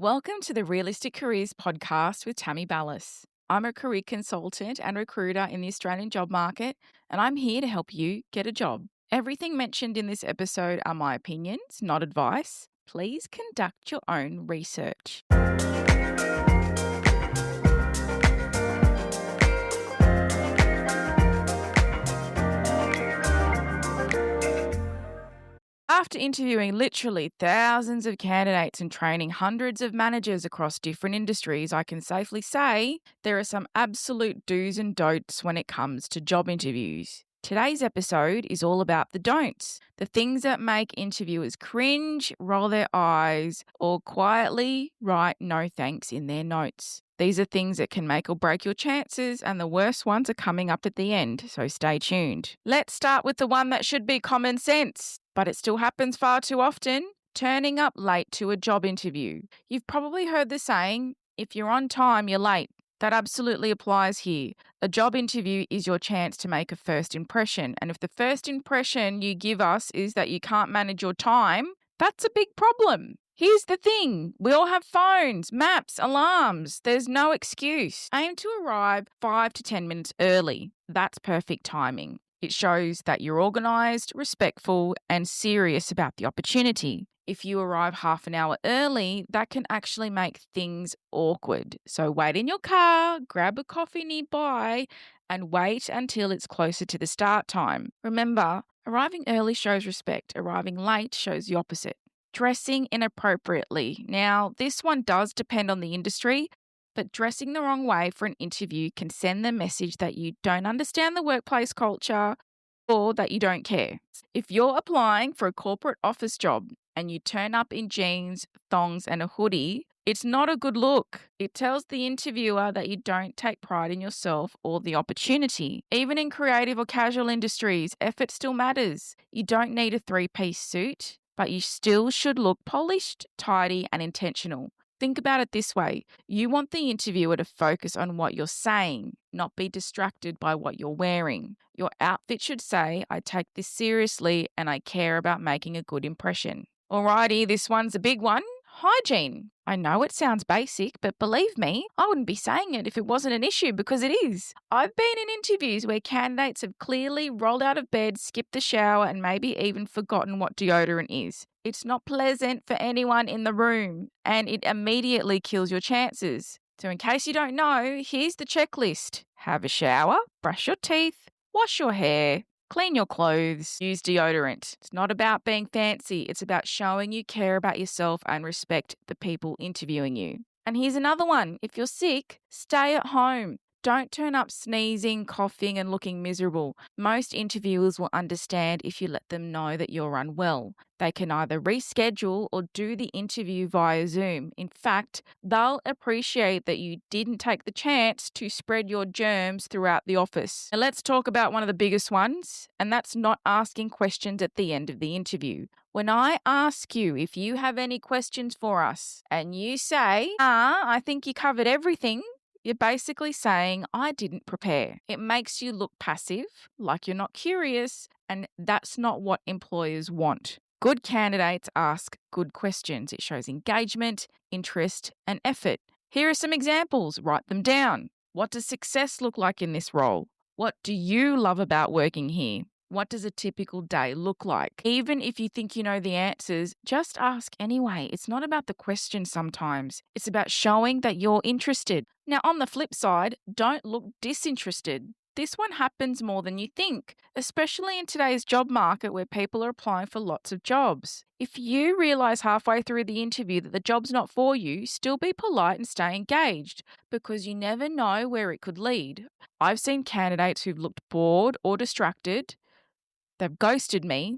Welcome to the Realistic Careers podcast with Tammie Ballis. I'm a career consultant and recruiter in the Australian job market, and I'm here to help you get a job. Everything mentioned in this episode are my opinions, not advice. Please conduct your own research. After interviewing literally thousands of candidates and training hundreds of managers across different industries, I can safely say there are some absolute do's and don'ts when it comes to job interviews. Today's episode is all about the don'ts, the things that make interviewers cringe, roll their eyes, or quietly write no thanks in their notes. These are things that can make or break your chances, and the worst ones are coming up at the end, so stay tuned. Let's start with the one that should be common sense, but it still happens far too often: turning up late to a job interview. You've probably heard the saying, if you're on time, you're late. That absolutely applies here. A job interview is your chance to make a first impression, and if the first impression you give us is that you can't manage your time, that's a big problem. Here's the thing, we all have phones, maps, alarms. There's no excuse. Aim to arrive 5 to 10 minutes early. That's perfect timing. It shows that you're organised, respectful, and serious about the opportunity. If you arrive half an hour early, that can actually make things awkward. So wait in your car, grab a coffee nearby, and wait until it's closer to the start time. Remember, arriving early shows respect. Arriving late shows the opposite. Dressing inappropriately. Now, this one does depend on the industry, but dressing the wrong way for an interview can send the message that you don't understand the workplace culture or that you don't care. If you're applying for a corporate office job and you turn up in jeans, thongs, and a hoodie, it's not a good look. It tells the interviewer that you don't take pride in yourself or the opportunity. Even in creative or casual industries, effort still matters. You don't need a three-piece suit, but you still should look polished, tidy, and intentional. Think about it this way. You want the interviewer to focus on what you're saying, not be distracted by what you're wearing. Your outfit should say, I take this seriously and I care about making a good impression. Alrighty, this one's a big one. Hygiene. I know it sounds basic, but believe me, I wouldn't be saying it if it wasn't an issue, because it is. I've been in interviews where candidates have clearly rolled out of bed, skipped the shower, and maybe even forgotten what deodorant is. It's not pleasant for anyone in the room, and it immediately kills your chances. So in case you don't know, here's the checklist. Have a shower, brush your teeth, wash your hair, clean your clothes, use deodorant. It's not about being fancy. It's about showing you care about yourself and respect the people interviewing you. And here's another one. If you're sick, stay at home. Don't turn up sneezing, coughing, and looking miserable. Most interviewers will understand if you let them know that you're unwell. They can either reschedule or do the interview via Zoom. In fact, they'll appreciate that you didn't take the chance to spread your germs throughout the office. Now let's talk about one of the biggest ones, and that's not asking questions at the end of the interview. When I ask you if you have any questions for us and you say, I think you covered everything, you're basically saying, I didn't prepare. It makes you look passive, like you're not curious, and that's not what employers want. Good candidates ask good questions. It shows engagement, interest, and effort. Here are some examples. Write them down. What does success look like in this role? What do you love about working here? What does a typical day look like? Even if you think you know the answers, just ask anyway. It's not about the question sometimes. It's about showing that you're interested. Now, on the flip side, don't look disinterested. This one happens more than you think, especially in today's job market where people are applying for lots of jobs. If you realise halfway through the interview that the job's not for you, still be polite and stay engaged, because you never know where it could lead. I've seen candidates who've looked bored or distracted. They've ghosted me,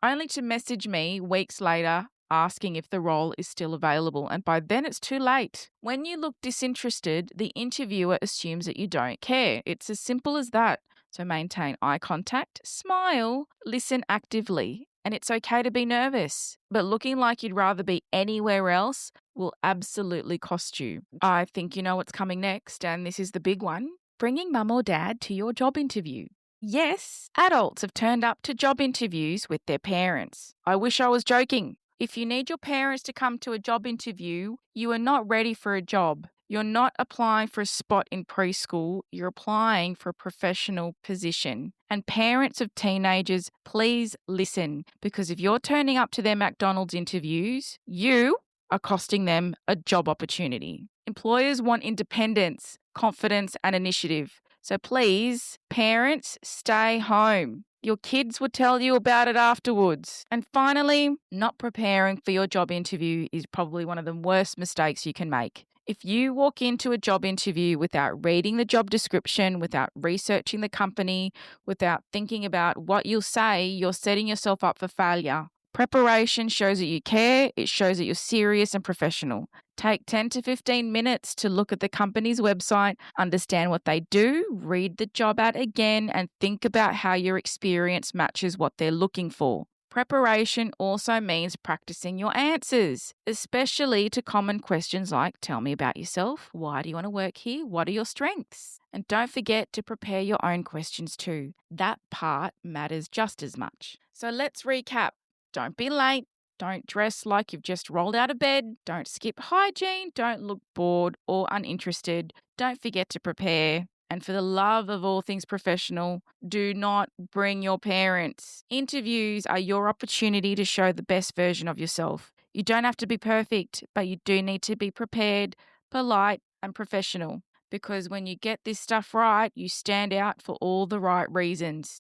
only to message me weeks later asking if the role is still available, and by then it's too late. When you look disinterested, the interviewer assumes that you don't care. It's as simple as that. So maintain eye contact, smile, listen actively, and it's okay to be nervous. But looking like you'd rather be anywhere else will absolutely cost you. I think you know what's coming next, and this is the big one: bringing mum or dad to your job interview. Yes, adults have turned up to job interviews with their parents. I wish I was joking. If you need your parents to come to a job interview, you are not ready for a job. You're not applying for a spot in preschool, you're applying for a professional position. And parents of teenagers, please listen, because if you're turning up to their McDonald's interviews, you are costing them a job opportunity. Employers want independence, confidence, and initiative. So please, parents, stay home. Your kids will tell you about it afterwards. And finally, not preparing for your job interview is probably one of the worst mistakes you can make. If you walk into a job interview without reading the job description, without researching the company, without thinking about what you'll say, you're setting yourself up for failure. Preparation shows that you care, it shows that you're serious and professional. Take 10 to 15 minutes to look at the company's website, understand what they do, read the job ad again, and think about how your experience matches what they're looking for. Preparation also means practicing your answers, especially to common questions like, tell me about yourself, why do you want to work here, what are your strengths? And don't forget to prepare your own questions too. That part matters just as much. So let's recap. Don't be late. Don't dress like you've just rolled out of bed. Don't skip hygiene. Don't look bored or uninterested. Don't forget to prepare. And for the love of all things professional, do not bring your parents. Interviews are your opportunity to show the best version of yourself. You don't have to be perfect, but you do need to be prepared, polite, and professional. Because when you get this stuff right, you stand out for all the right reasons.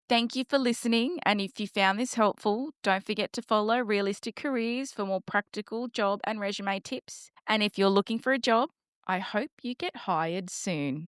Thank you for listening. And if you found this helpful, don't forget to follow Realistic Careers for more practical job and resume tips. And if you're looking for a job, I hope you get hired soon.